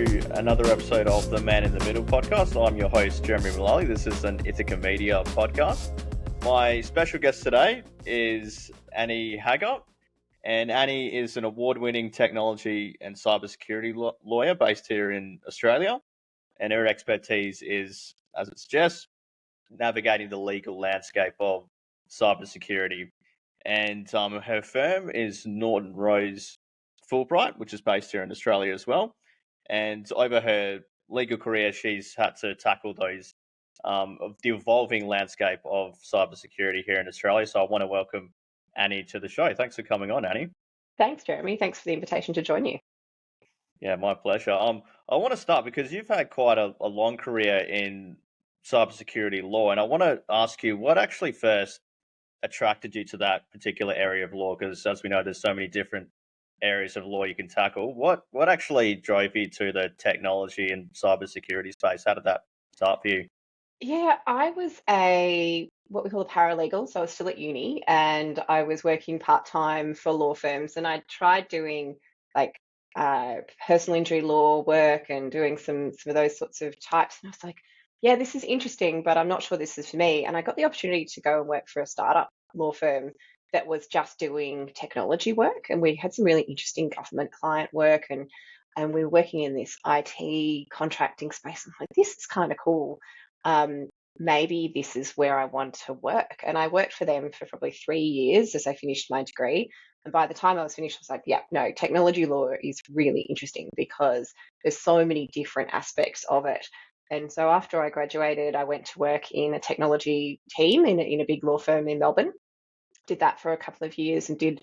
to another episode of the Man in the Middle podcast. I'm your host, Jeremy Mullally. This is an Ithaca Media podcast. My special guest today is Annie Haggar, and Annie is an award-winning technology and cybersecurity lawyer based here in Australia, and her expertise is, as it suggests, navigating the legal landscape of cybersecurity. And her firm is Norton Rose Fulbright, which is based here in Australia as well. And over her legal career, she's had to tackle those of the evolving landscape of cybersecurity here in Australia. So I want to welcome Annie to the show. Thanks for coming on, Annie. Thanks, Jeremy. Thanks for the invitation to join you. Yeah, my pleasure. I want to start because you've had quite a long career in cybersecurity law, and I want to ask you what actually first attracted you to that particular area of law? Because as we know, there's so many different areas of law you can tackle. What actually drove you to the technology and cybersecurity space? How did that start for you? Yeah, I was what we call a paralegal, so I was still at uni and I was working part-time for law firms, and I tried doing like personal injury law work and doing some of those sorts of types. And I was like, yeah, this is interesting, but I'm not sure this is for me. And I got the opportunity to go and work for a startup law firm that was just doing technology work, and we had some really interesting government client work, and we were working in this IT contracting space. I'm like, this is kind of cool. Maybe this is where I want to work. And I worked for them for probably 3 years as I finished my degree. And by the time I was finished, I was like, yeah, no, technology law is really interesting because there's so many different aspects of it. And so after I graduated, I went to work in a technology team in a big law firm in Melbourne. Did that for a couple of years and did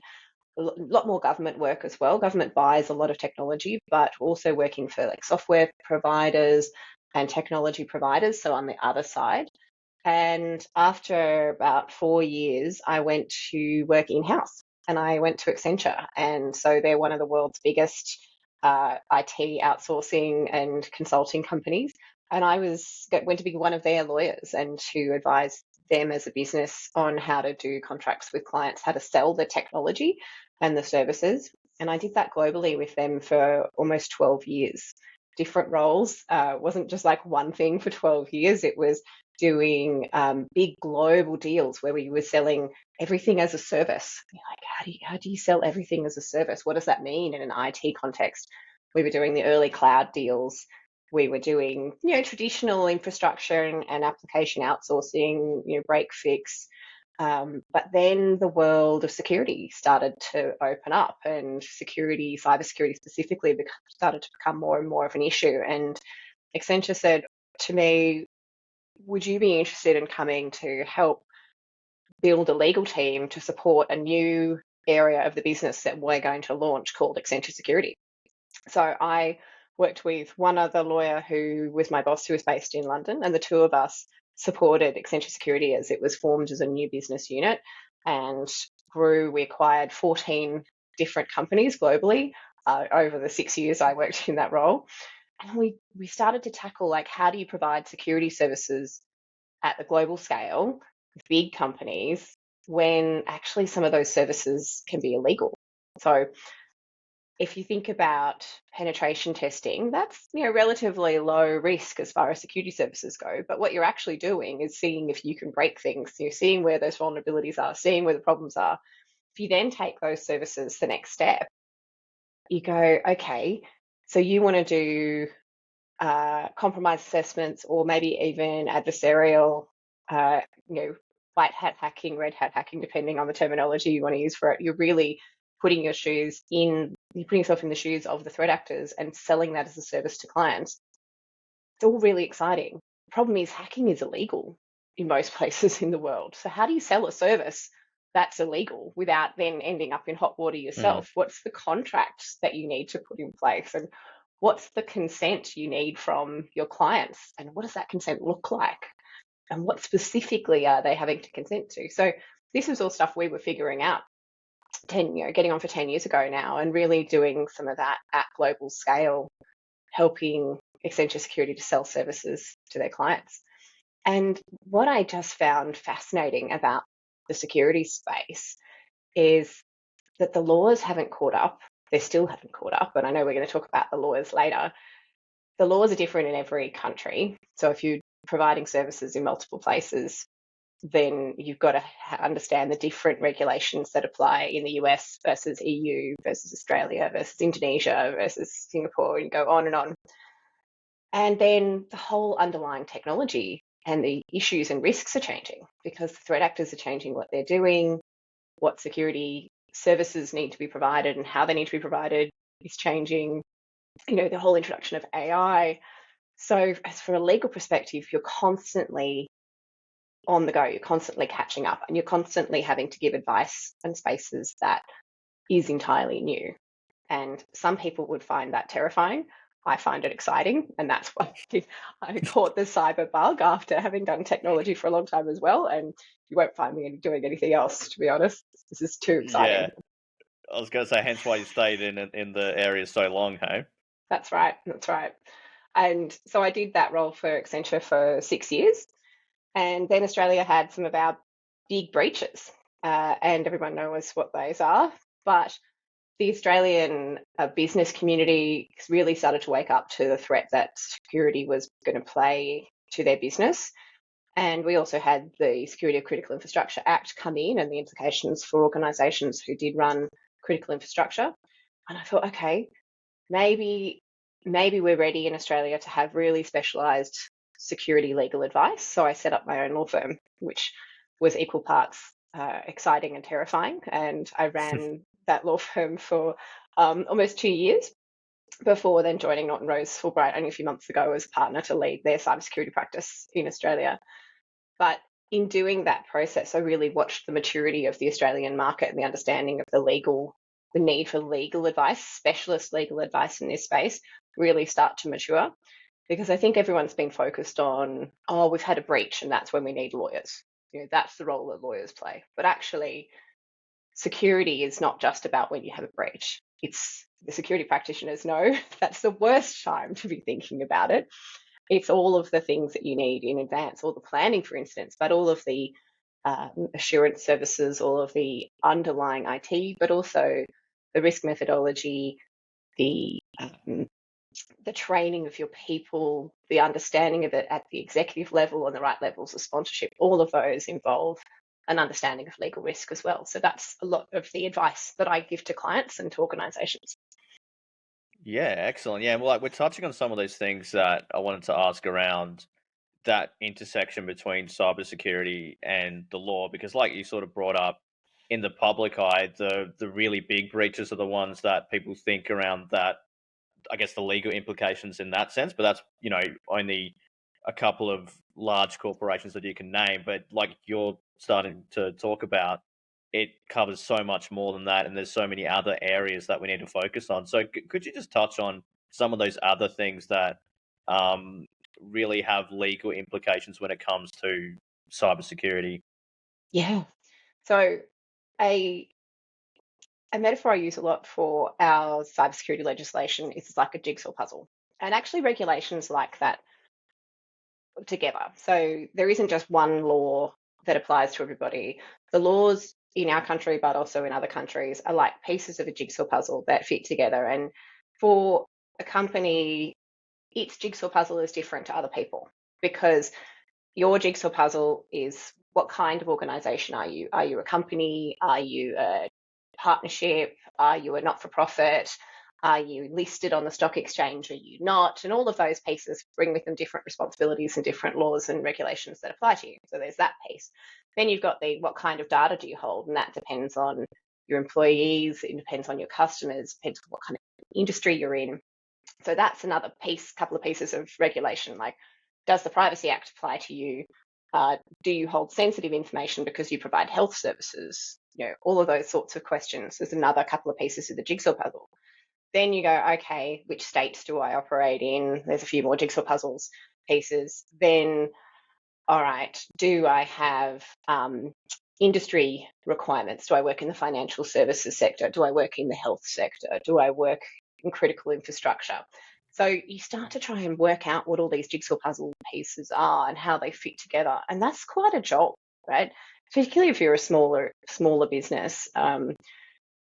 a lot more government work as well. Government buys a lot of technology, but also working for like software providers and technology providers, so on the other side. And after about 4 years, I went to work in-house and I went to Accenture. And so they're one of the world's biggest IT outsourcing and consulting companies. And I went to be one of their lawyers and to advise them as a business on how to do contracts with clients, how to sell the technology and the services. And I did that globally with them for almost 12 years. Different roles. Wasn't just like one thing for 12 years. It was doing big global deals where we were selling everything as a service. You're like, how do you sell everything as a service? What does that mean in an IT context? We were doing the early cloud deals. We were doing, traditional infrastructure and application outsourcing, break fix. But then the world of security started to open up, and cybersecurity specifically, started to become more and more of an issue. And Accenture said to me, would you be interested in coming to help build a legal team to support a new area of the business that we're going to launch called Accenture Security? So I worked with one other lawyer who was my boss, who was based in London, and the two of us supported Accenture Security as it was formed as a new business unit and grew. We acquired 14 different companies globally over the 6 years I worked in that role. And we started to tackle, like, how do you provide security services at the global scale with big companies when actually some of those services can be illegal? So if you think about penetration testing, that's relatively low risk as far as security services go. But what you're actually doing is seeing if you can break things. You're seeing where those vulnerabilities are, seeing where the problems are. If you then take those services the next step, you go, okay, so you want to do compromise assessments, or maybe even adversarial, white hat hacking, red hat hacking, depending on the terminology you want to use for it. You're really putting yourself in the shoes of the threat actors and selling that as a service to clients. It's all really exciting. The problem is hacking is illegal in most places in the world. So how do you sell a service that's illegal without then ending up in hot water yourself? What's the contract that you need to put in place? And what's the consent you need from your clients? And what does that consent look like? And what specifically are they having to consent to? So this is all stuff we were figuring out getting on for 10 years ago now, and really doing some of that at global scale, helping Accenture Security to sell services to their clients. And what I just found fascinating about the security space is that the laws haven't caught up. They still haven't caught up. And I know we're going to talk about the laws later. the laws are different in every country. So if you're providing services in multiple places, then you've got to understand the different regulations that apply in the US versus EU versus Australia versus Indonesia versus Singapore, and go on and on. And then the whole underlying technology and the issues and risks are changing because the threat actors are changing what they're doing, what security services need to be provided and how they need to be provided is changing. The whole introduction of AI. So as from a legal perspective, you're constantly on the go, you're constantly catching up, and you're constantly having to give advice in spaces that is entirely new. And some people would find that terrifying. I find it exciting, and that's why I caught the cyber bug after having done technology for a long time as well. And you won't find me doing anything else, to be honest. This is too exciting. Yeah, I was going to say, hence why you stayed in the area so long, hey? That's right. That's right. And so I did that role for Accenture for 6 years. And then Australia had some of our big breaches, and everyone knows what those are. But the Australian business community really started to wake up to the threat that security was going to play to their business. And we also had the Security of Critical Infrastructure Act come in and the implications for organisations who did run critical infrastructure. And I thought, okay, maybe we're ready in Australia to have really specialised security legal advice. So I set up my own law firm, which was equal parts exciting and terrifying. And I ran that law firm for almost 2 years before then joining Norton Rose Fulbright only a few months ago as a partner to lead their cybersecurity practice in Australia. But in doing that process, I really watched the maturity of the Australian market and the understanding of the need for legal advice, specialist legal advice in this space, really start to mature. Because I think everyone's been focused on, oh, we've had a breach and that's when we need lawyers. That's the role that lawyers play. But actually, security is not just about when you have a breach. It's the security practitioners know that's the worst time to be thinking about it. It's all of the things that you need in advance, all the planning, for instance, but all of the assurance services, all of the underlying IT, but also the risk methodology, the training of your people, the understanding of it at the executive level and the right levels of sponsorship. All of those involve an understanding of legal risk as well. So that's a lot of the advice that I give to clients and to organisations. Yeah, excellent. Yeah, well, we're touching on some of those things that I wanted to ask around that intersection between cybersecurity and the law, because like you sort of brought up, in the public eye, the really big breaches are the ones that people think around that, I guess, the legal implications in that sense, but that's, only a couple of large corporations that you can name. But like you're starting to talk about, it covers so much more than that, and there's so many other areas that we need to focus on. So could you just touch on some of those other things that really have legal implications when it comes to cybersecurity? Yeah. So a metaphor I use a lot for our cybersecurity legislation is it's like a jigsaw puzzle. And actually regulations like that together. So there isn't just one law that applies to everybody. The laws in our country, but also in other countries, are like pieces of a jigsaw puzzle that fit together. And for a company, its jigsaw puzzle is different to other people because your jigsaw puzzle is what kind of organization are you? Are you a company? Are you a partnership? Are you a not for profit? Are you listed on the stock exchange? Are you not? And all of those pieces bring with them different responsibilities and different laws and regulations that apply to you. So there's that piece. Then you've got the what kind of data do you hold? And that depends on your employees, it depends on your customers, depends on what kind of industry you're in. So that's another piece, couple of pieces of regulation. Like, does the Privacy Act apply to you? Do you hold sensitive information because you provide health services? All of those sorts of questions. There's another couple of pieces of the jigsaw puzzle. Then you go, okay, which states do I operate in? There's a few more jigsaw puzzles pieces. Then, all right, do I have industry requirements? Do I work in the financial services sector? Do I work in the health sector? Do I work in critical infrastructure? So you start to try and work out what all these jigsaw puzzle pieces are and how they fit together. And that's quite a job, right? Particularly if you're a smaller business.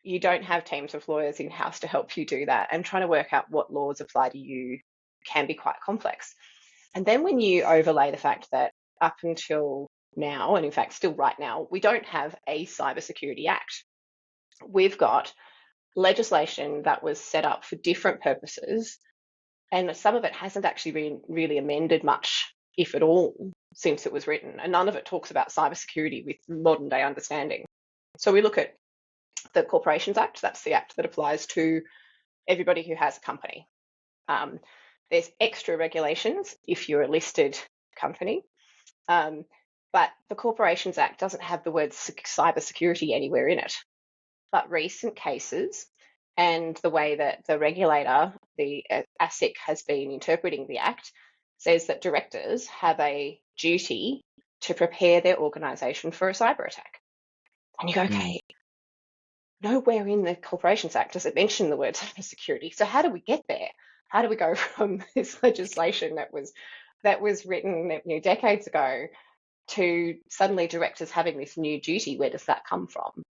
You don't have teams of lawyers in-house to help you do that, and trying to work out what laws apply to you can be quite complex. And then when you overlay the fact that up until now, and in fact still right now, we don't have a Cybersecurity Act. We've got legislation that was set up for different purposes, and some of it hasn't actually been really amended much, if at all, since it was written. And none of it talks about cybersecurity with modern day understanding. So we look at the Corporations Act. That's the act that applies to everybody who has a company. There's extra regulations if you're a listed company. But the Corporations Act doesn't have the word cybersecurity anywhere in it. But recent cases and the way that the regulator, the ASIC, has been interpreting the Act says that directors have a duty to prepare their organisation for a cyber attack. And you go, okay, nowhere in the Corporations Act does it mention the word cybersecurity. So how do we get there? How do we go from this legislation that was written decades ago to suddenly directors having this new duty? Where does that come from?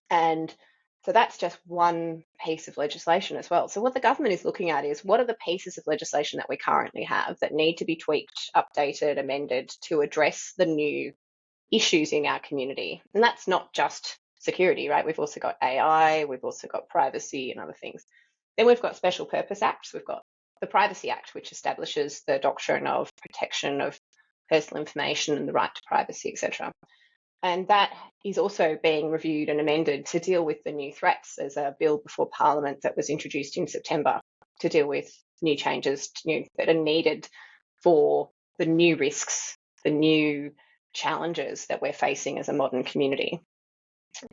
And so that's just one piece of legislation as well. So what the government is looking at is, what are the pieces of legislation that we currently have that need to be tweaked, updated, amended to address the new issues in our community? And that's not just security, right? We've also got AI, we've also got privacy and other things. Then we've got special purpose acts. We've got the Privacy Act, which establishes the doctrine of protection of personal information and the right to privacy, etc. And that is also being reviewed and amended to deal with the new threats. There's a bill before Parliament that was introduced in September to deal with new changes that are needed for the new risks, the new challenges that we're facing as a modern community.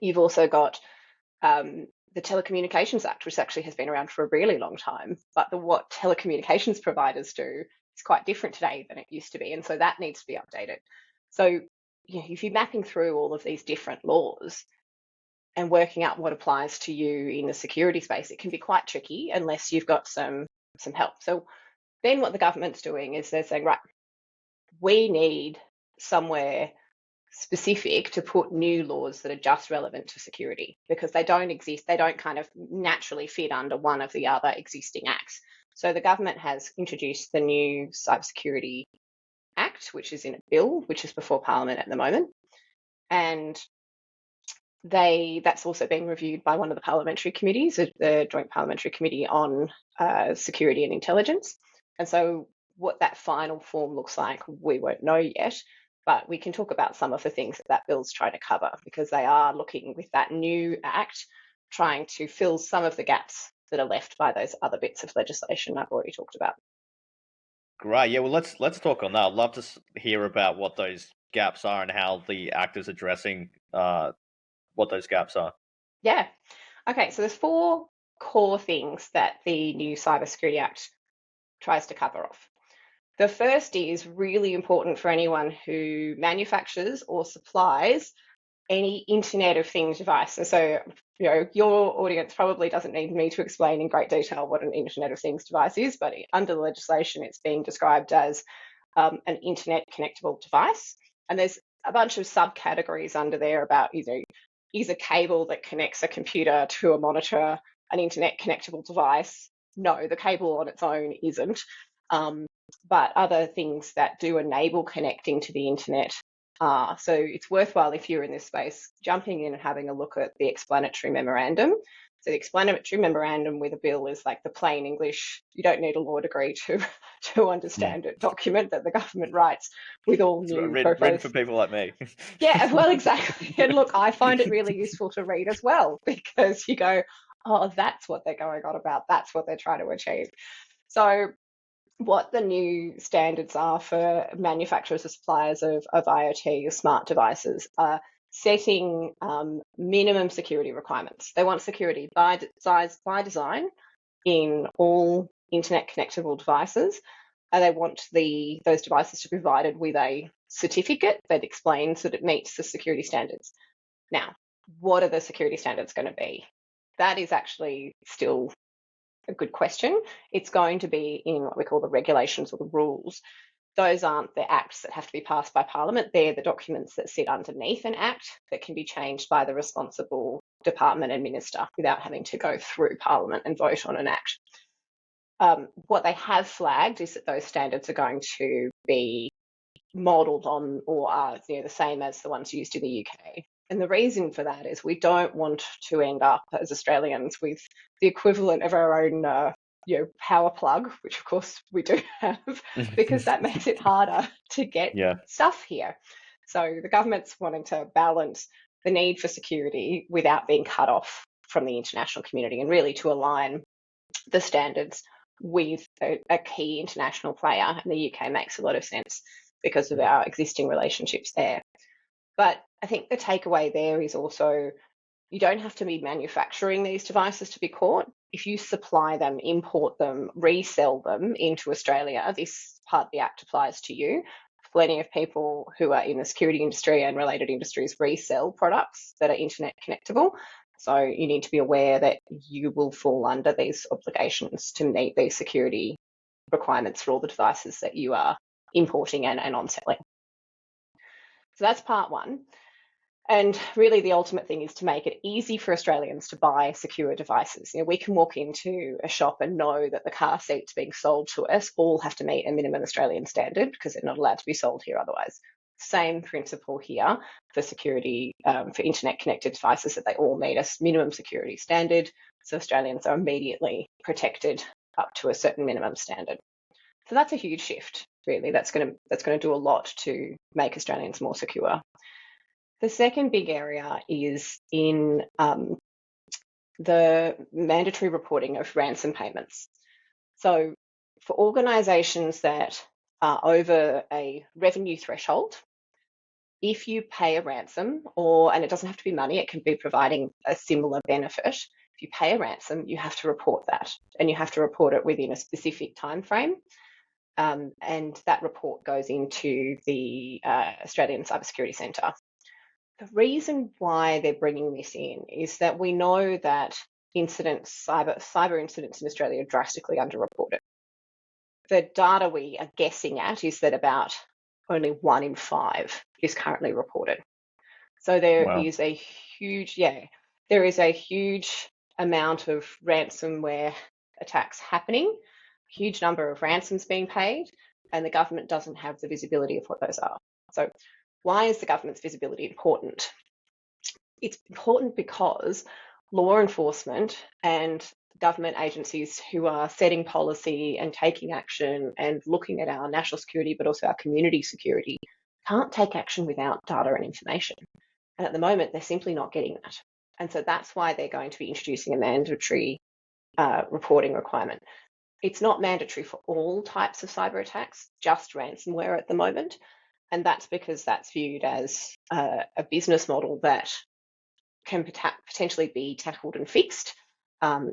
You've also got the Telecommunications Act, which actually has been around for a really long time, but what telecommunications providers do is quite different today than it used to be, and so that needs to be updated. So if you're mapping through all of these different laws and working out what applies to you in the security space, it can be quite tricky unless you've got some help. So then what the government's doing is they're saying, right, we need somewhere specific to put new laws that are just relevant to security, because they don't exist. They don't kind of naturally fit under one of the other existing acts. So the government has introduced the new Cybersecurity Act, which is in a bill, which is before Parliament at the moment. And that's also being reviewed by one of the parliamentary committees, the Joint Parliamentary Committee on Security and Intelligence. And so what that final form looks like, we won't know yet, but we can talk about some of the things that bill's trying to cover, because they are looking with that new act, trying to fill some of the gaps that are left by those other bits of legislation I've already talked about. Great. Yeah, well, let's talk on that. I'd love to hear about what those gaps are and how the act is addressing what those gaps are. Yeah. Okay, so there's 4 core things that the new Cybersecurity Act tries to cover off. The first is really important for anyone who manufactures or supplies any Internet of Things device. And so, your audience probably doesn't need me to explain in great detail what an Internet of Things device is, but under the legislation, it's being described as an Internet connectable device. And there's a bunch of subcategories under there about, is a cable that connects a computer to a monitor an Internet connectable device? No, the cable on its own isn't. But other things that do enable connecting to the internet are. So it's worthwhile, if you're in this space, jumping in and having a look at the explanatory memorandum. So the explanatory memorandum with a bill is like the plain English, you don't need a law degree to understand it, document that the government writes with all new written for people like me. Yeah, well, exactly. And look, I find it really useful to read as well, because you go, oh, that's what they're going on about. That's what they're trying to achieve. So what the new standards are for manufacturers or suppliers of IoT or smart devices are setting minimum security requirements. They want security by design in all internet connectable devices, and they want those devices to be provided with a certificate that explains that it meets the security standards. Now, what are the security standards going to be? That is actually still a good question. It's going to be in what we call the regulations or the rules. Those aren't the acts that have to be passed by Parliament. They're the documents that sit underneath an act that can be changed by the responsible department and minister without having to go through Parliament and vote on an act. what they have flagged is that those standards are going to be modelled on or are the same as the ones used in the UK. And the reason for that is we don't want to end up as Australians with the equivalent of our own power plug, which of course we do have, because that makes it harder to get Yeah. stuff here. So the government's wanting to balance the need for security without being cut off from the international community, and really to align the standards with a key international player. And the UK makes a lot of sense because of our existing relationships there. But I think the takeaway there is also you don't have to be manufacturing these devices to be caught. If you supply them, import them, resell them into Australia, this part of the Act applies to you. Plenty of people who are in the security industry and related industries resell products that are internet connectable. So you need to be aware that you will fall under these obligations to meet these security requirements for all the devices that you are importing and on-selling. So that's part one. And really the ultimate thing is to make it easy for Australians to buy secure devices. We can walk into a shop and know that the car seats being sold to us all have to meet a minimum Australian standard because they're not allowed to be sold here otherwise. Same principle here for security, for internet connected devices, that they all meet a minimum security standard. So Australians are immediately protected up to a certain minimum standard. So that's a huge shift, really. That's going to do a lot to make Australians more secure. The second big area is in the mandatory reporting of ransom payments. So for organisations that are over a revenue threshold, if you pay a ransom, and it doesn't have to be money, it can be providing a similar benefit. If you pay a ransom, you have to report that, and you have to report it within a specific time frame. And that report goes into the Australian Cybersecurity Centre. The reason why they're bringing this in is that we know that cyber incidents in Australia are drastically underreported. The data we are guessing at is that about only 1 in 5 is currently reported. So there is a huge amount of ransomware attacks happening, a huge number of ransoms being paid, and the government doesn't have the visibility of what those are. So why is the government's visibility important? It's important because law enforcement and government agencies who are setting policy and taking action and looking at our national security, but also our community security, can't take action without data and information. And at the moment, they're simply not getting that. And so that's why they're going to be introducing a mandatory reporting requirement. It's not mandatory for all types of cyber attacks, just ransomware at the moment. And that's because that's viewed as a business model that can potentially be tackled and fixed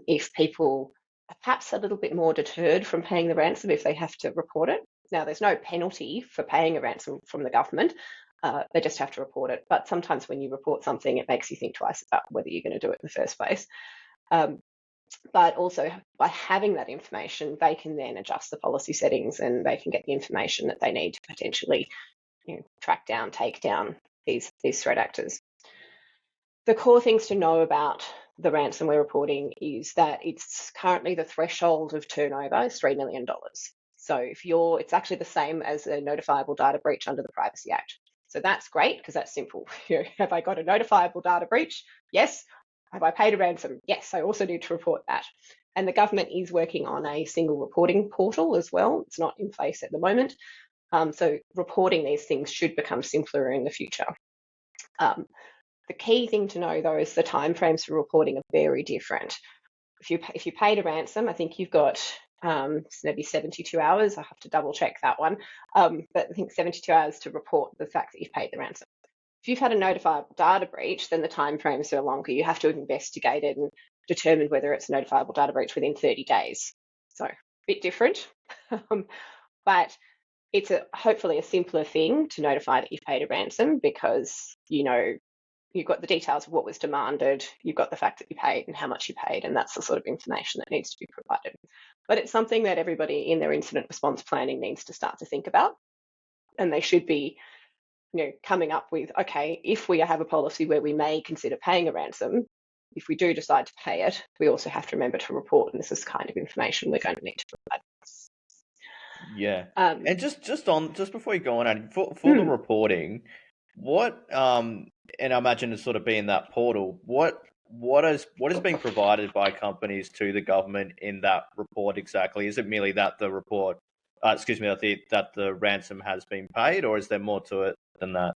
if people are perhaps a little bit more deterred from paying the ransom if they have to report it. Now, there's no penalty for paying a ransom from the government. They just have to report it. But sometimes when you report something, it makes you think twice about whether you're going to do it in the first place. But also by having that information, they can then adjust the policy settings and they can get the information that they need to potentially track down, take down these threat actors. The core things to know about the ransomware reporting is that it's currently the threshold of turnover is $3 million. So it's actually the same as a notifiable data breach under the Privacy Act. So that's great because that's simple. Have I got a notifiable data breach? Yes. Have I paid a ransom? Yes, I also need to report that. And the government is working on a single reporting portal as well. It's not in place at the moment. So reporting these things should become simpler in the future. The key thing to know, though, is the timeframes for reporting are very different. If you paid a ransom, I think you've got maybe 72 hours. I have to double check that one. But I think 72 hours to report the fact that you've paid the ransom. If you've had a notifiable data breach, then the timeframes are longer. You have to investigate it and determine whether it's a notifiable data breach within 30 days. So a bit different, but it's hopefully a simpler thing to notify that you've paid a ransom because you've got the details of what was demanded, you've got the fact that you paid and how much you paid, and that's the sort of information that needs to be provided. But it's something that everybody in their incident response planning needs to start to think about, and they should be coming up with, okay, if we have a policy where we may consider paying a ransom, if we do decide to pay it, we also have to remember to report, and this is kind of information we're going to need to provide. Yeah. Um, And just before you go on, Annie, for the mm, reporting, what and I imagine it's sort of being that portal, what is being provided by companies to the government in that report exactly? Is it merely that the report excuse me, that the ransom has been paid, or is there more to it than that?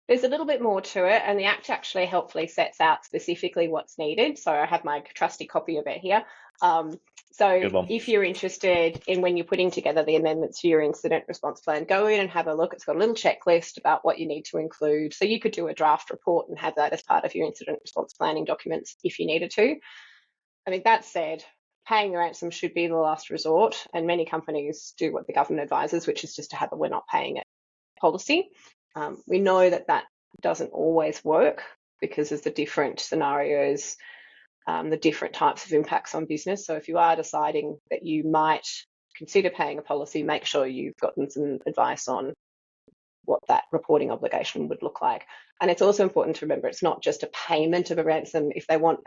There's a little bit more to it, and the Act actually helpfully sets out specifically what's needed. So I have my trusty copy of it here. So Good one. if you're interested in when you're putting together the amendments to your incident response plan, go in and have a look. It's got a little checklist about what you need to include. So you could do a draft report and have that as part of your incident response planning documents if you needed to. I mean, that said, paying the ransom should be the last resort, and many companies do what the government advises, which is just to have a "we're not paying it" policy. We know that that doesn't always work because of the different scenarios, the different types of impacts on business. So if you are deciding that you might consider paying a policy, make sure you've gotten some advice on what that reporting obligation would look like. And it's also important to remember it's not just a payment of a ransom. If they want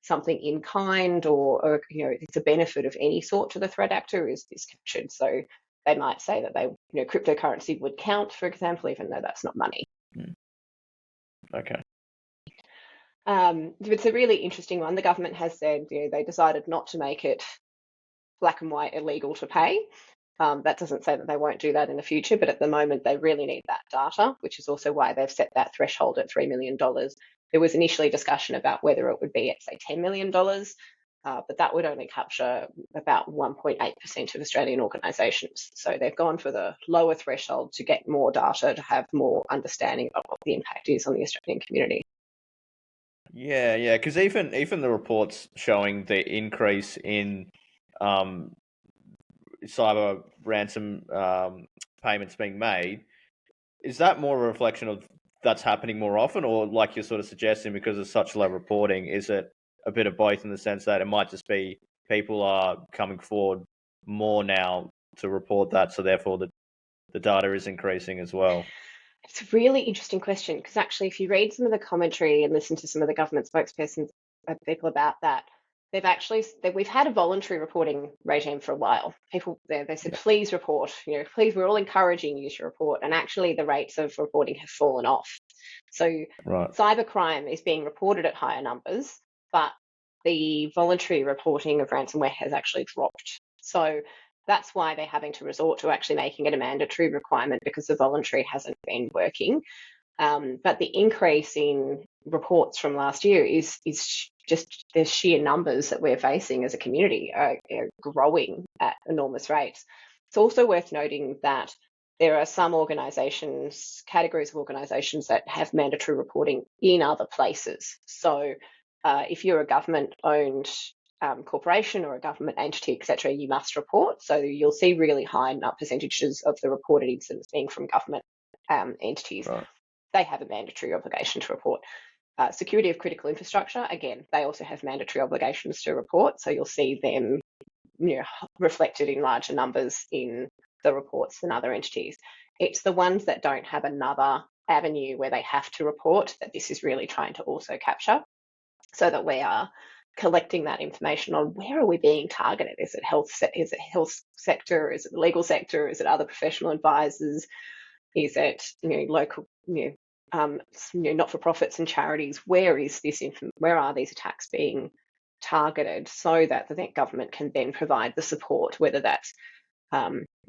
something in kind, or it's a benefit of any sort to the threat actor is captured. So they might say that cryptocurrency would count, for example, even though that's not money. Okay. It's a really interesting one. The government has said they decided not to make it black and white illegal to pay. That doesn't say that they won't do that in the future, but at the moment they really need that data, which is also why they've set that threshold at $3 million. There was initially discussion about whether it would be at, say, $10 million, but that would only capture about 1.8% of Australian organisations. So they've gone for the lower threshold to get more data, to have more understanding of what the impact is on the Australian community. Yeah, because even the reports showing the increase in cyber ransom payments being made, is that more a reflection of that's happening more often, or like you're sort of suggesting, because of such low reporting, is it a bit of both in the sense that it might just be people are coming forward more now to report that, so therefore the data is increasing as well? It's a really interesting question because actually, if you read some of the commentary and listen to some of the government spokespersons, people about that, we've had a voluntary reporting regime for a while. People they said, please report, please, we're all encouraging you to report, and actually the rates of reporting have fallen off. So Right. cybercrime is being reported at higher numbers, but the voluntary reporting of ransomware has actually dropped. So that's why they're having to resort to actually making it a mandatory requirement, because the voluntary hasn't been working. But the increase in reports from last year is just the sheer numbers that we're facing as a community are growing at enormous rates. It's also worth noting that there are some organisations, categories of organisations, that have mandatory reporting in other places. So if you're a government-owned corporation or a government entity, etc., you must report. So you'll see really high percentages of the reported incidents being from government entities. Right. They have a mandatory obligation to report. Security of critical infrastructure, again, they also have mandatory obligations to report. So you'll see them reflected in larger numbers in the reports than other entities. It's the ones that don't have another avenue where they have to report that this is really trying to also capture, so that we are collecting that information on where are we being targeted. Is it health sector? Is it the legal sector? Is it other professional advisors? Is it local not-for-profits and charities? Where are these attacks being targeted, so that the government can then provide the support, whether that's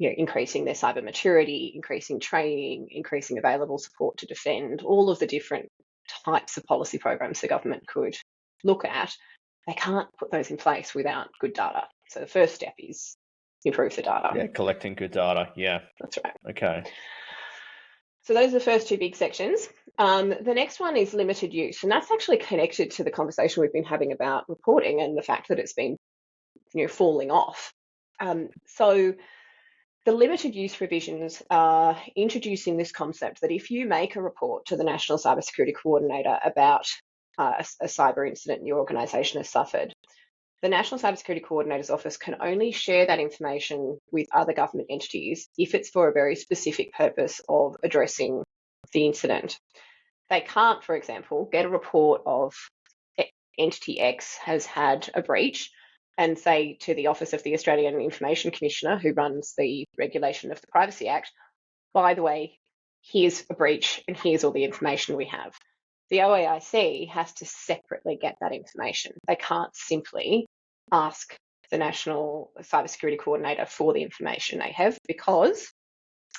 increasing their cyber maturity, increasing training, increasing available support to defend, all of the different types of policy programs the government could look at. They can't put those in place without good data. So the first step is improve the data. Yeah, collecting good data. Yeah. That's right. Okay. So those are the first two big sections. The next one is limited use, and that's actually connected to the conversation we've been having about reporting and the fact that it's been falling off. So the limited use provisions are introducing this concept that if you make a report to the National Cybersecurity Coordinator about a cyber incident your organisation has suffered, the National Cybersecurity Coordinator's Office can only share that information with other government entities if it's for a very specific purpose of addressing the incident. They can't, for example, get a report of entity X has had a breach and say to the Office of the Australian Information Commissioner, who runs the regulation of the Privacy Act, by the way, here's a breach and here's all the information we have. The OAIC has to separately get that information. They can't simply ask the National Cybersecurity Coordinator for the information they have because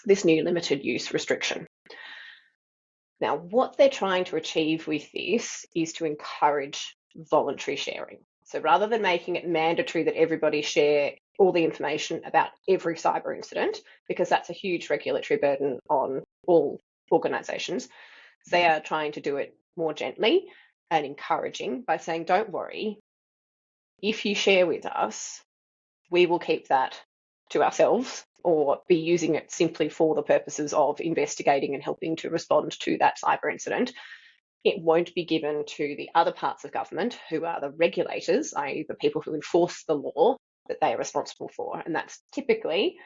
this new limited use restriction. Now, what they're trying to achieve with this is to encourage voluntary sharing. So rather than making it mandatory that everybody share all the information about every cyber incident, because that's a huge regulatory burden on all organisations, they are trying to do it more gently and encouraging by saying, don't worry, if you share with us, we will keep that to ourselves or be using it simply for the purposes of investigating and helping to respond to that cyber incident. It won't be given to the other parts of government who are the regulators, i.e. the people who enforce the law that they are responsible for. And that's typically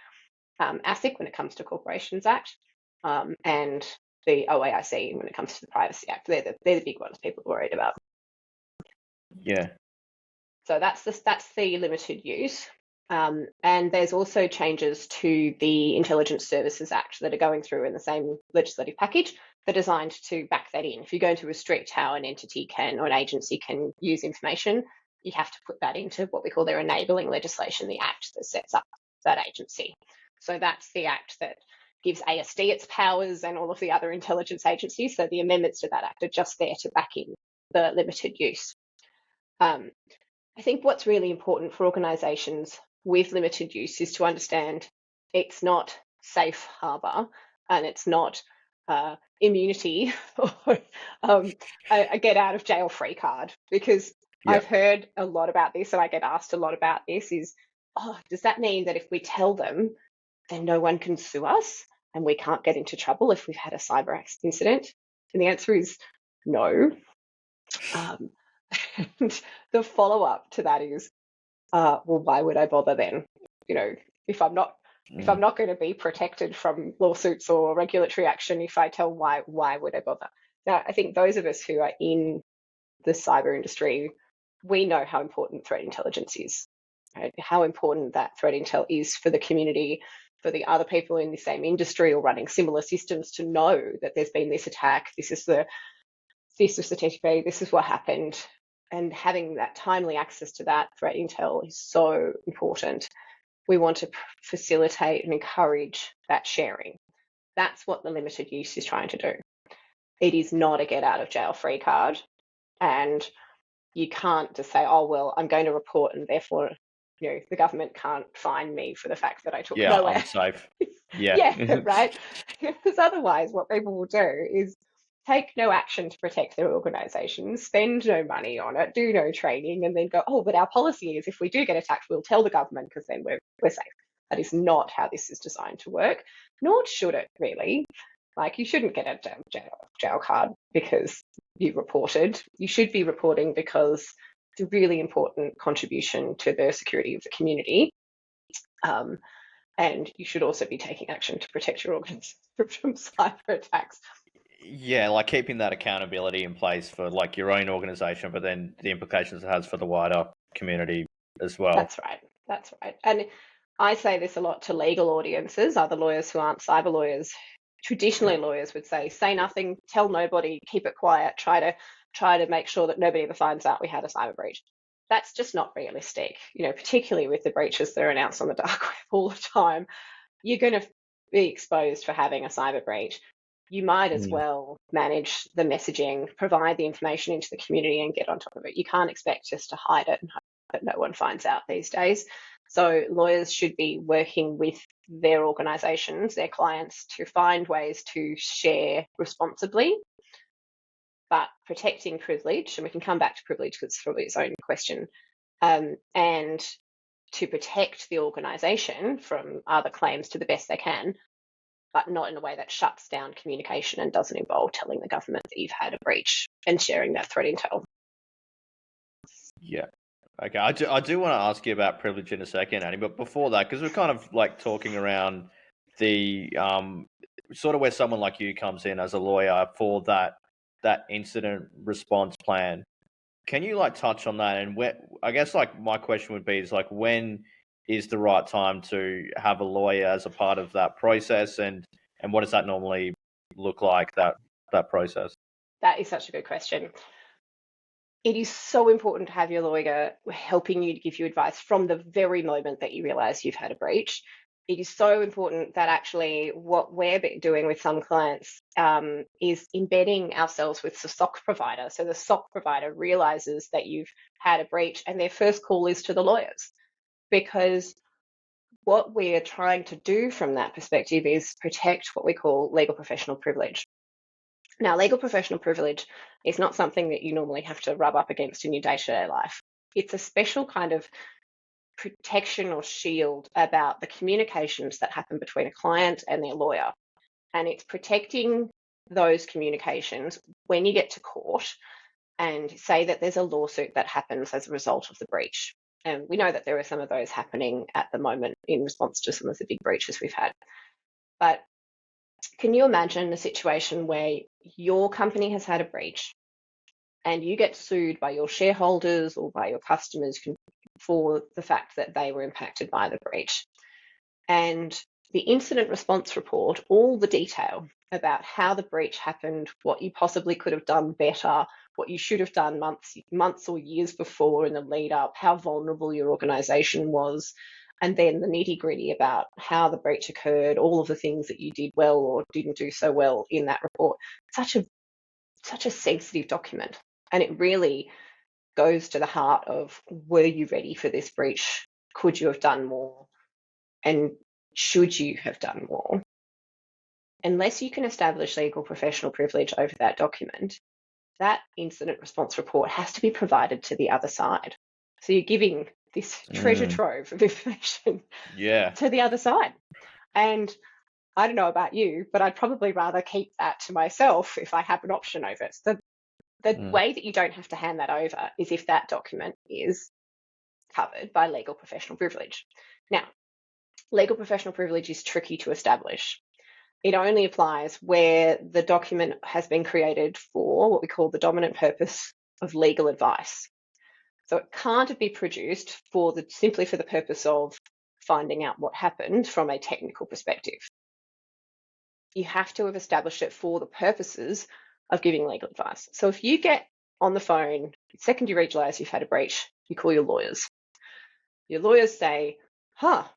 ASIC when it comes to Corporations Act and the OAIC when it comes to the Privacy Act. They're the big ones people are worried about. Yeah. So that's the limited use. And there's also changes to the Intelligence Services Act that are going through in the same legislative package. They're designed to back that in. If you're going to restrict how an entity can or an agency can use information, you have to put that into what we call their enabling legislation, the act that sets up that agency. So that's the act that gives ASD its powers and all of the other intelligence agencies. So the amendments to that act are just there to back in the limited use. I think what's really important for organisations with limited use is to understand it's not safe harbour and it's not immunity or a get out of jail free card, because I've heard a lot about this and I get asked a lot about this is, does that mean that if we tell them, then no one can sue us and we can't get into trouble if we've had a cyber incident? And the answer is no. And the follow-up to that is, well, why would I bother then? You know, if I'm not going to be protected from lawsuits or regulatory action, if I tell why would I bother? Now, I think those of us who are in the cyber industry, we know how important threat intelligence is, right? How important that threat intel is for the community, for the other people in the same industry or running similar systems to know that there's been this attack, this was the TTP, this is what happened. And having that timely access to that threat intel is so important. We want to facilitate and encourage that sharing. That's what the limited use is trying to do. It is not a get out of jail free card. And you can't just say, oh, well, I'm going to report and therefore, you know, the government can't fine me for the fact that I took nowhere. I'm safe. Yeah, right. Because otherwise what people will do is take no action to protect their organisation, spend no money on it, do no training, and then go, oh, but our policy is if we do get attacked, we'll tell the government because then we're safe. That is not how this is designed to work, nor should it really. Like, you shouldn't get a jail card because you reported. You should be reporting because it's a really important contribution to the security of the community. And you should also be taking action to protect your organisation from cyber attacks. Yeah, like keeping that accountability in place for like your own organisation, but then the implications it has for the wider community as well. That's right. And I say this a lot to legal audiences, other lawyers who aren't cyber lawyers. Traditionally, lawyers would say nothing, tell nobody, keep it quiet, try to make sure that nobody ever finds out we had a cyber breach. That's just not realistic, you know, particularly with the breaches that are announced on the dark web all the time. You're going to be exposed for having a cyber breach. You might as well manage the messaging, provide the information into the community and get on top of it. You can't expect just to hide it and hope that no one finds out these days. So lawyers should be working with their organisations, their clients, to find ways to share responsibly, but protecting privilege, and we can come back to privilege because it's probably its own question, and to protect the organisation from other claims to the best they can, but not in a way that shuts down communication and doesn't involve telling the government that you've had a breach and sharing that threat intel. Yeah. Okay, I do want to ask you about privilege in a second, Annie, but before that, because we're kind of like talking around the sort of where someone like you comes in as a lawyer for that incident response plan. Can you like touch on that? And when, I guess like my question would be is like, when is the right time to have a lawyer as a part of that process, and what does that normally look like, that process? That is such a good question. It is so important to have your lawyer helping you to give you advice from the very moment that you realize you've had a breach. It is so important that actually what we're doing with some clients is embedding ourselves with the SOC provider. So the SOC provider realizes that you've had a breach and their first call is to the lawyers, because what we're trying to do from that perspective is protect what we call legal professional privilege. Now, legal professional privilege is not something that you normally have to rub up against in your day-to-day life. It's a special kind of protection or shield about the communications that happen between a client and their lawyer. And it's protecting those communications when you get to court and say that there's a lawsuit that happens as a result of the breach. And we know that there are some of those happening at the moment in response to some of the big breaches we've had. But can you imagine a situation where your company has had a breach and you get sued by your shareholders or by your customers for the fact that they were impacted by the breach? And the incident response report, all the detail about how the breach happened, what you possibly could have done better, what you should have done months or years before in the lead up, how vulnerable your organization was, and then the nitty-gritty about how the breach occurred, all of the things that you did well or didn't do so well in that report. Such a sensitive document. And it really goes to the heart of, were you ready for this breach? Could you have done more? And should you have done more? Unless you can establish legal professional privilege over that document, that incident response report has to be provided to the other side. So you're giving this treasure trove of information to the other side. And I don't know about you, but I'd probably rather keep that to myself if I have an option over it. So the way that you don't have to hand that over is if that document is covered by legal professional privilege. Now, legal professional privilege is tricky to establish. It only applies where the document has been created for what we call the dominant purpose of legal advice. So it can't be produced simply for the purpose of finding out what happened from a technical perspective. You have to have established it for the purposes of giving legal advice. So if you get on the phone, the second you realise you've had a breach, you call your lawyers. Your lawyers say,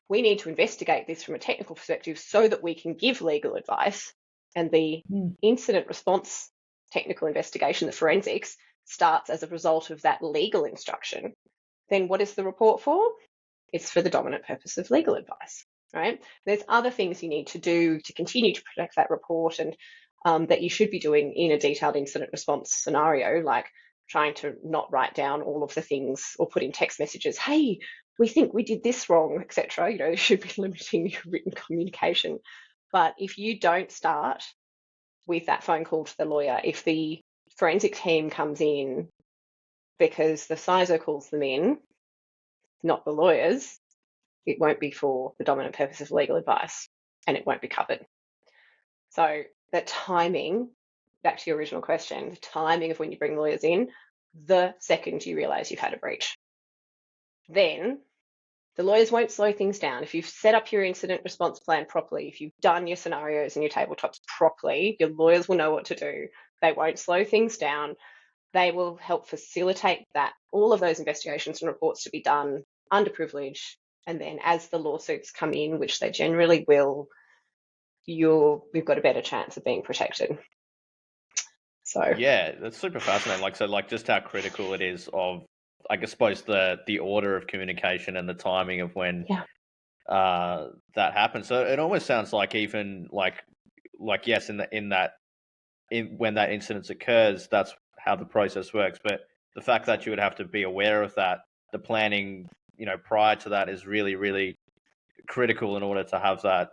we need to investigate this from a technical perspective so that we can give legal advice. And the incident response technical investigation, the forensics, starts as a result of that legal instruction. Then what is the report for? It's for the dominant purpose of legal advice, right? There's other things you need to do to continue to protect that report, and that you should be doing in a detailed incident response scenario, like trying to not write down all of the things or put in text messages, hey, we think we did this wrong, etc. You should be limiting your written communication. But if you don't start with that phone call to the lawyer, if the forensic team comes in because the CISO calls them in, not the lawyers, it won't be for the dominant purpose of legal advice and it won't be covered. So that timing, back to your original question, the timing of when you bring lawyers in, the second you realise you've had a breach. Then the lawyers won't slow things down. If you've set up your incident response plan properly, if you've done your scenarios and your tabletops properly, your lawyers will know what to do. They won't slow things down. They will help facilitate all of those investigations and reports to be done under privilege. And then as the lawsuits come in, which they generally will, we've got a better chance of being protected. So yeah, that's super fascinating. Like just how critical it is of, I suppose, the order of communication and the timing of when that happens. So it almost sounds like even like yes, when that incident occurs, that's how the process works. But the fact that you would have to be aware of that, the planning, prior to that, is really, really critical in order to have that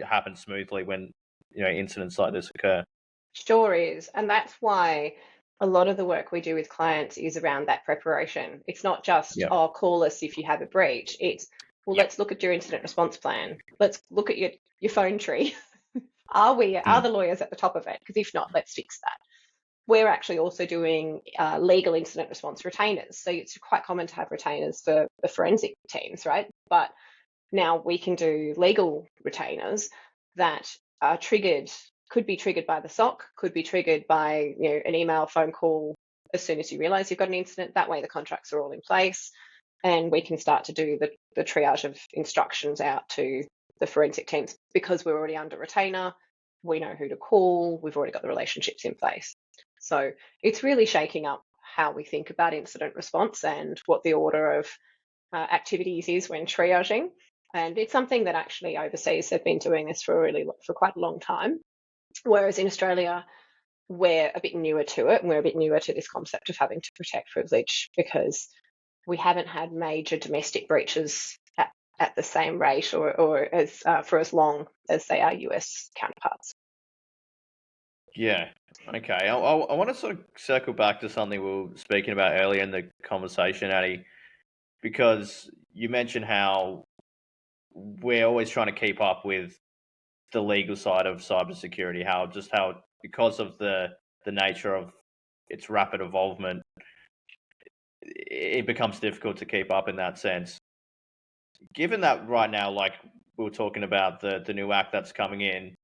happen smoothly when incidents like this occur. Sure is. And that's why a lot of the work we do with clients is around that preparation. It's not just, call us if you have a breach. It's, let's look at your incident response plan. Let's look at your phone tree. Are the lawyers at the top of it? Because if not, let's fix that. we're actually also doing legal incident response retainers. So it's quite common to have retainers for the forensic teams, right? But now we can do legal retainers that are triggered, could be triggered by the SOC, could be triggered by an email, phone call as soon as you realise you've got an incident. That way the contracts are all in place, and we can start to do the triage of instructions out to the forensic teams because we're already under retainer. We know who to call. We've already got the relationships in place. So it's really shaking up how we think about incident response and what the order of activities is when triaging. And it's something that actually overseas they've been doing this for quite a long time. Whereas in Australia, we're a bit newer to it, and we're a bit newer to this concept of having to protect privilege because we haven't had major domestic breaches at the same rate or as for as long as they are US counterparts. Yeah. Okay. I want to sort of circle back to something we were speaking about earlier in the conversation, Annie, because you mentioned how we're always trying to keep up with the legal side of cybersecurity, how because of the nature of its rapid involvement, it becomes difficult to keep up in that sense. Given that right now, like we were talking about the new act that's coming in,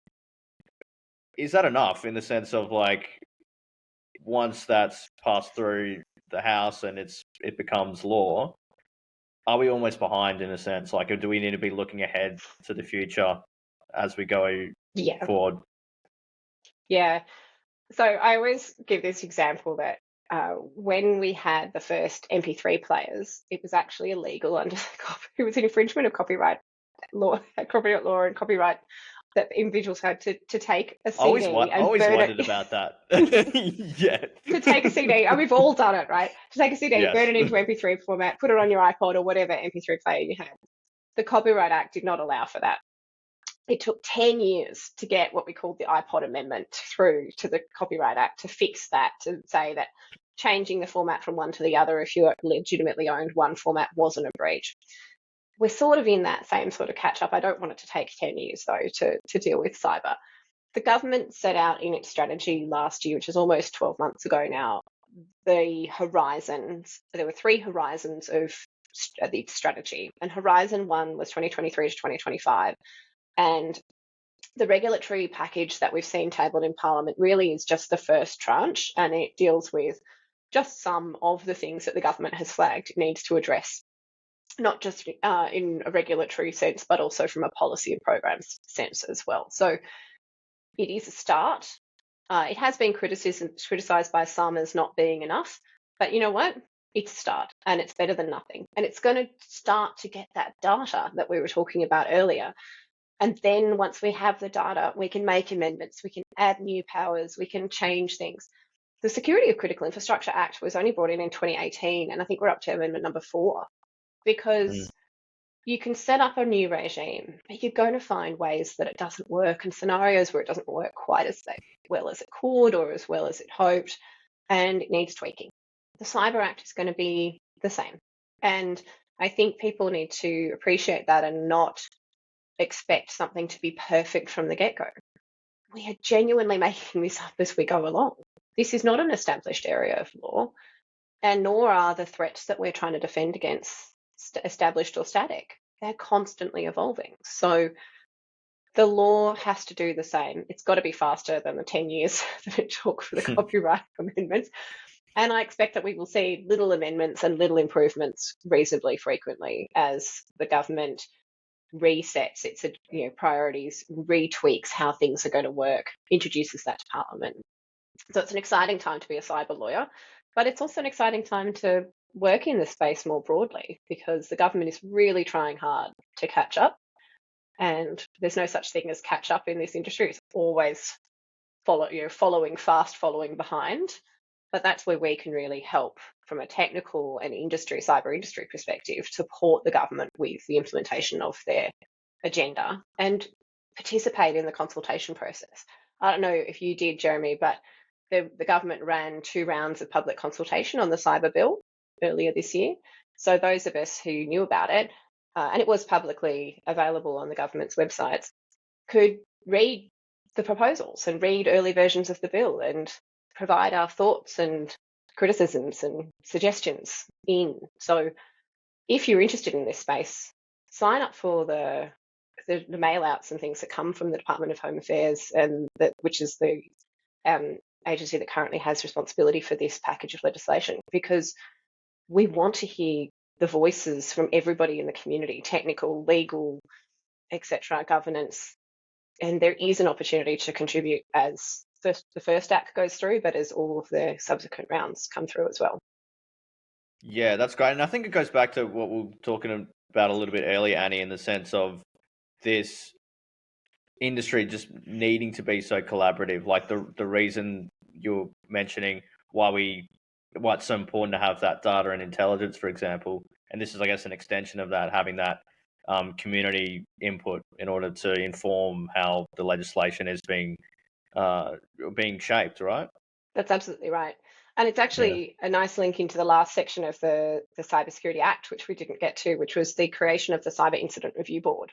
is that enough in the sense of like once that's passed through the House and it becomes law, are we almost behind in a sense? Like, do we need to be looking ahead to the future as we go forward? Yeah. So I always give this example that when we had the first MP3 players, it was actually illegal under it was an infringement of copyright law and copyright that individuals had to take a CD I always wondered about that. Yeah. To take a CD, and we've all done it, right? To take a CD, Yes. burn it into MP3 format, put it on your iPod or whatever MP3 player you had. The Copyright Act did not allow for that. It took 10 years to get what we called the iPod Amendment through to the Copyright Act to fix that, to say that changing the format from one to the other if you legitimately owned one format wasn't a breach. We're sort of in that same sort of catch up. I don't want it to take 10 years, though, to deal with cyber. The government set out in its strategy last year, which is almost 12 months ago now, the horizons. There were 3 horizons of the strategy, and Horizon 1 was 2023 to 2025. And the regulatory package that we've seen tabled in Parliament really is just the first tranche, and it deals with just some of the things that the government has flagged it needs to address, not just in a regulatory sense, but also from a policy and programs sense as well. So it is a start. It has been criticised by some as not being enough, but you know what? It's a start, and it's better than nothing. And it's going to start to get that data that we were talking about earlier. And then once we have the data, we can make amendments, we can add new powers, we can change things. The Security of Critical Infrastructure Act was only brought in 2018, and I think we're up to amendment number 4, because you can set up a new regime, but you're going to find ways that it doesn't work and scenarios where it doesn't work quite as well as it could or as well as it hoped, and it needs tweaking. The Cyber Act is going to be the same. And I think people need to appreciate that and not expect something to be perfect from the get-go. We are genuinely making this up as we go along. This is not an established area of law, and nor are the threats that we're trying to defend against established or static. They're constantly evolving. So the law has to do the same. It's got to be faster than the 10 years that it took for the copyright amendments. And I expect that we will see little amendments and little improvements reasonably frequently as the government resets its priorities, retweaks how things are going to work, introduces that to Parliament. So it's an exciting time to be a cyber lawyer, but it's also an exciting time to work in the space more broadly because the government is really trying hard to catch up, and there's no such thing as catch up in this industry. It's always following fast, following behind. But that's where we can really help from a technical and cyber industry perspective, support the government with the implementation of their agenda and participate in the consultation process. I don't know if you did, Jeremy, but the government ran 2 rounds of public consultation on the cyber bill earlier this year. So those of us who knew about it, and it was publicly available on the government's websites, could read the proposals and read early versions of the bill. And provide our thoughts and criticisms and suggestions in. So if you're interested in this space, sign up for the mail outs and things that come from the Department of Home Affairs, and which is the agency that currently has responsibility for this package of legislation, because we want to hear the voices from everybody in the community, technical, legal, etc., governance, and there is an opportunity to contribute as the first act goes through, but as all of the subsequent rounds come through as well. Yeah, that's great. And I think it goes back to what we were talking about a little bit earlier, Annie, in the sense of this industry just needing to be so collaborative. Like the reason you're mentioning why it's so important to have that data and intelligence, for example, and this is, I guess, an extension of that, having that community input in order to inform how the legislation is being shaped, right? That's absolutely right. And it's Yeah. actually a nice link into the last section of the Cybersecurity Act, which we didn't get to, which was the creation of the Cyber Incident Review Board.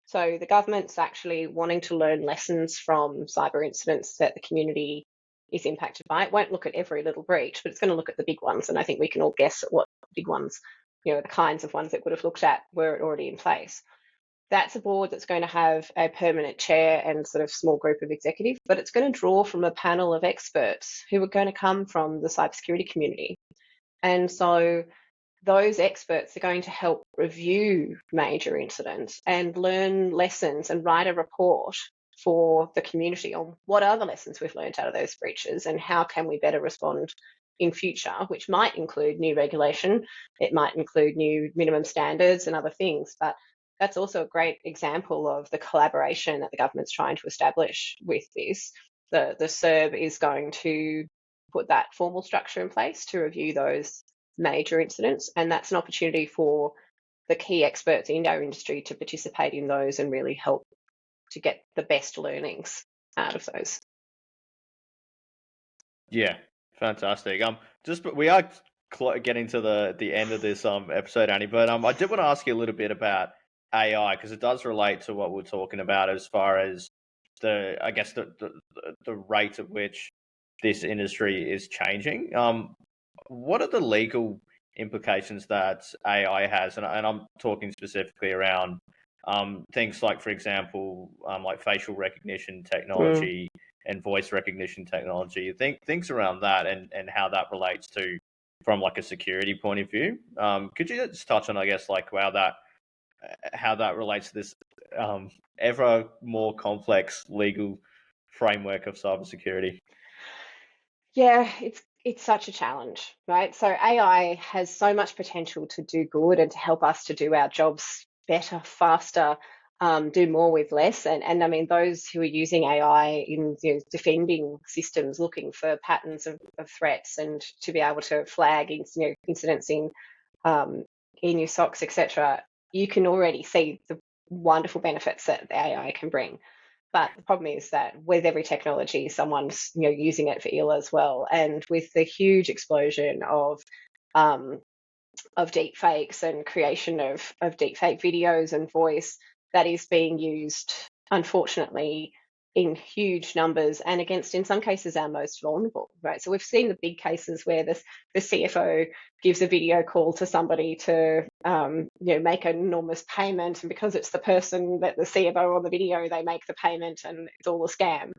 So the government's actually wanting to learn lessons from cyber incidents that the community is impacted by. It won't look at every little breach, but it's going to look at the big ones. And I think we can all guess at what big ones, the kinds of ones it would have looked at were already in place. That's a board that's going to have a permanent chair and sort of small group of executives, but it's going to draw from a panel of experts who are going to come from the cybersecurity community. And so those experts are going to help review major incidents and learn lessons and write a report for the community on what are the lessons we've learned out of those breaches and how can we better respond in future, which might include new regulation, it might include new minimum standards and other things. But that's also a great example of the collaboration that the government's trying to establish with this. The SERB is going to put that formal structure in place to review those major incidents, and that's an opportunity for the key experts in our industry to participate in those and really help to get the best learnings out of those. Yeah, fantastic. We are getting to the end of this episode, Annie, but I did want to ask you a little bit about AI, because it does relate to what we're talking about as far as the rate at which this industry is changing. What are the legal implications that AI has? And I'm talking specifically around things like, for example, like facial recognition technology and voice recognition technology. Things around that and how that relates to from like a security point of view. Could you just touch on, I guess, like how that relates to this ever more complex legal framework of cybersecurity? Yeah, it's such a challenge, right? So AI has so much potential to do good and to help us to do our jobs better, faster, do more with less. And I mean, those who are using AI in defending systems, looking for patterns of threats, and to be able to flag incidents in your socks, etc., you can already see the wonderful benefits that the AI can bring. But the problem is that with every technology, someone's using it for ill as well. And with the huge explosion of deep fakes and creation of deep fake videos and voice that is being used, unfortunately, in huge numbers and against, in some cases, our most vulnerable, right? So we've seen the big cases where the CFO gives a video call to somebody to make an enormous payment, and because it's the person that the CFO on the video, they make the payment and it's all a scam.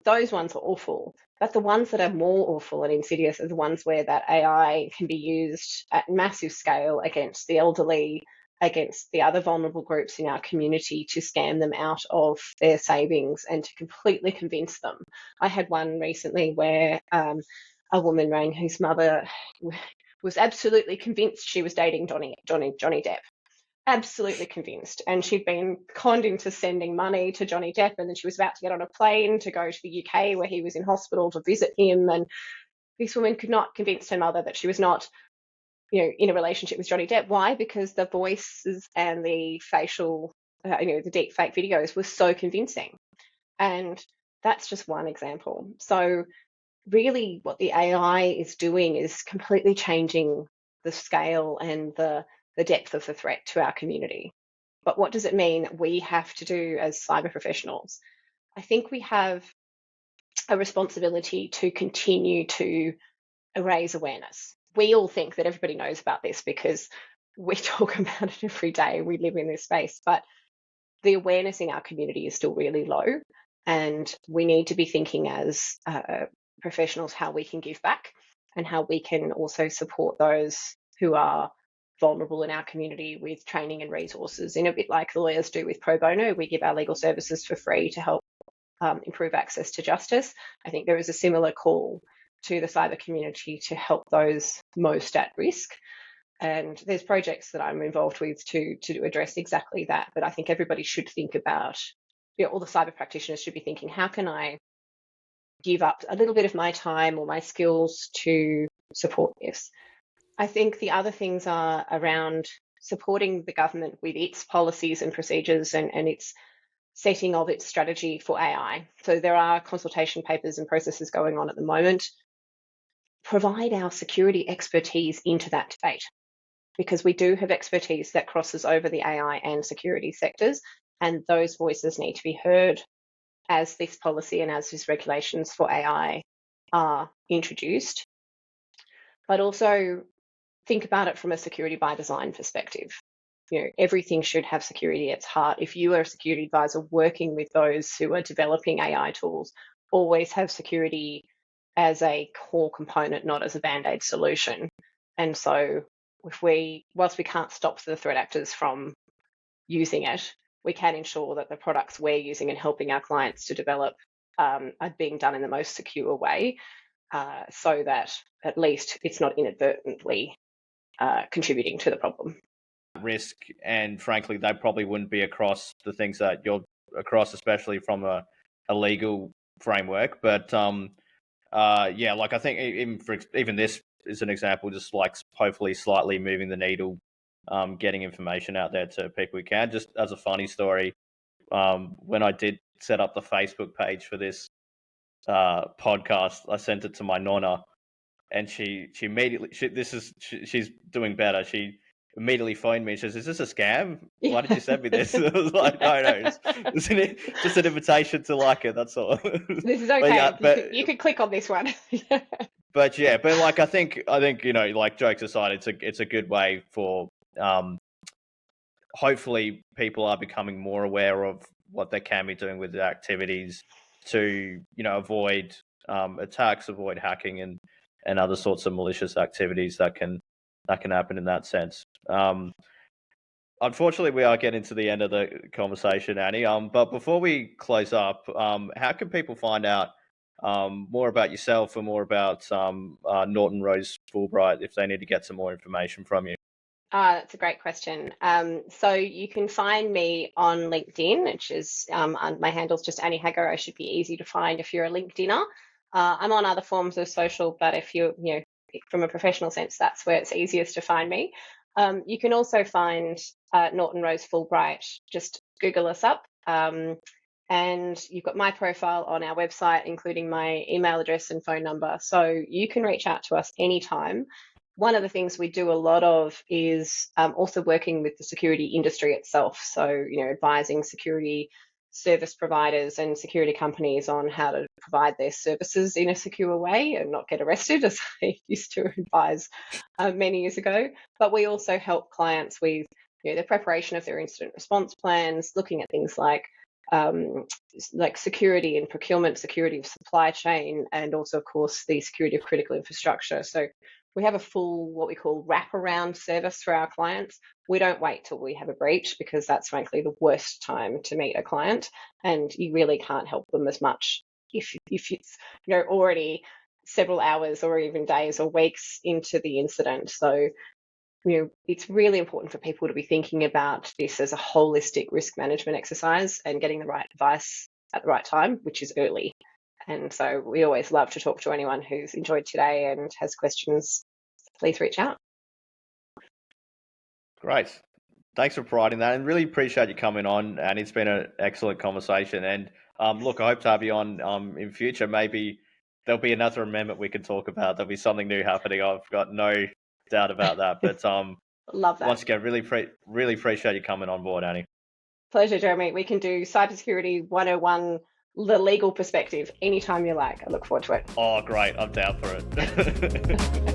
Those ones are awful. But the ones that are more awful and insidious are the ones where that AI can be used at massive scale against the elderly, against the other vulnerable groups in our community, to scam them out of their savings and to completely convince them. I had one recently where a woman rang whose mother was absolutely convinced she was dating Johnny Depp. Absolutely convinced. And she'd been conned into sending money to Johnny Depp, and then she was about to get on a plane to go to the UK where he was in hospital to visit him. And this woman could not convince her mother that she was not, in a relationship with Johnny Depp. Why? Because the voices and the facial, the deep fake videos were so convincing. And that's just one example. So really what the AI is doing is completely changing the scale and the depth of the threat to our community. But what does it mean that we have to do as cyber professionals? I think we have a responsibility to continue to raise awareness. We all think that everybody knows about this because we talk about it every day. We live in this space, but the awareness in our community is still really low. And we need to be thinking as professionals how we can give back and how we can also support those who are vulnerable in our community with training and resources. In a bit like the lawyers do with pro bono, we give our legal services for free to help improve access to justice. I think there is a similar call to the cyber community to help those most at risk. And there's projects that I'm involved with to address exactly that. But I think everybody should think about, all the cyber practitioners should be thinking, how can I give up a little bit of my time or my skills to support this? I think the other things are around supporting the government with its policies and procedures and its setting of its strategy for AI. So there are consultation papers and processes going on at the moment. Provide our security expertise into that debate, because we do have expertise that crosses over the AI and security sectors, and those voices need to be heard as this policy and as these regulations for AI are introduced. But also think about it from a security by design perspective. Everything should have security at its heart. If you are a security advisor working with those who are developing AI tools, always have security as a core component, not as a band-aid solution. And so whilst we can't stop the threat actors from using it, we can ensure that the products we're using and helping our clients to develop are being done in the most secure way, so that at least it's not inadvertently contributing to the problem. Risk, and frankly, they probably wouldn't be across the things that you're across, especially from a legal framework. But yeah, like I think even this is an example, just like hopefully slightly moving the needle, getting information out there to people who can. Just as a funny story, when I did set up the Facebook page for this podcast, I sent it to my nonna, and she immediately she's doing better. She immediately phoned me and says, "Is this a scam? Why did you send me this?" I was like, "No, it's just an invitation to like it. That's all." This is okay. But, yeah, you could click on this one. but like I think like jokes aside, it's a good way for hopefully people are becoming more aware of what they can be doing with their activities to avoid attacks, avoid hacking, and other sorts of malicious activities that can happen in that sense. Unfortunately, we are getting to the end of the conversation, Annie. But before we close up, how can people find out more about yourself and more about Norton Rose Fulbright if they need to get some more information from you? That's a great question. So you can find me on LinkedIn, which is my handle's just Annie Haggar. I should be easy to find if you're a LinkedIner. I'm on other forms of social, but if you're, from a professional sense, that's where it's easiest to find me. You can also find Norton Rose Fulbright. Just Google us up. And you've got my profile on our website, including my email address and phone number. So you can reach out to us anytime. One of the things we do a lot of is also working with the security industry itself. So, advising security service providers and security companies on how to provide their services in a secure way and not get arrested, as I used to advise many years ago. But we also help clients with the preparation of their incident response plans, looking at things like security and procurement, security of supply chain, and also, of course, the security of critical infrastructure. So we have a full, what we call wraparound service for our clients. We don't wait till we have a breach, because that's frankly the worst time to meet a client, and you really can't help them as much if it's already several hours or even days or weeks into the incident. So it's really important for people to be thinking about this as a holistic risk management exercise and getting the right advice at the right time, which is early. And so we always love to talk to anyone who's enjoyed today and has questions. Please reach out. Great. Thanks for providing that, and really appreciate you coming on. And it's been an excellent conversation. And look, I hope to have you on in future. Maybe there'll be another amendment we can talk about. There'll be something new happening. I've got no doubt about that. But love that. Once again, really appreciate you coming on board, Annie. Pleasure, Jeremy. We can do Cybersecurity 101 the legal perspective anytime you like. I look forward to it. Oh, great. I'm down for it.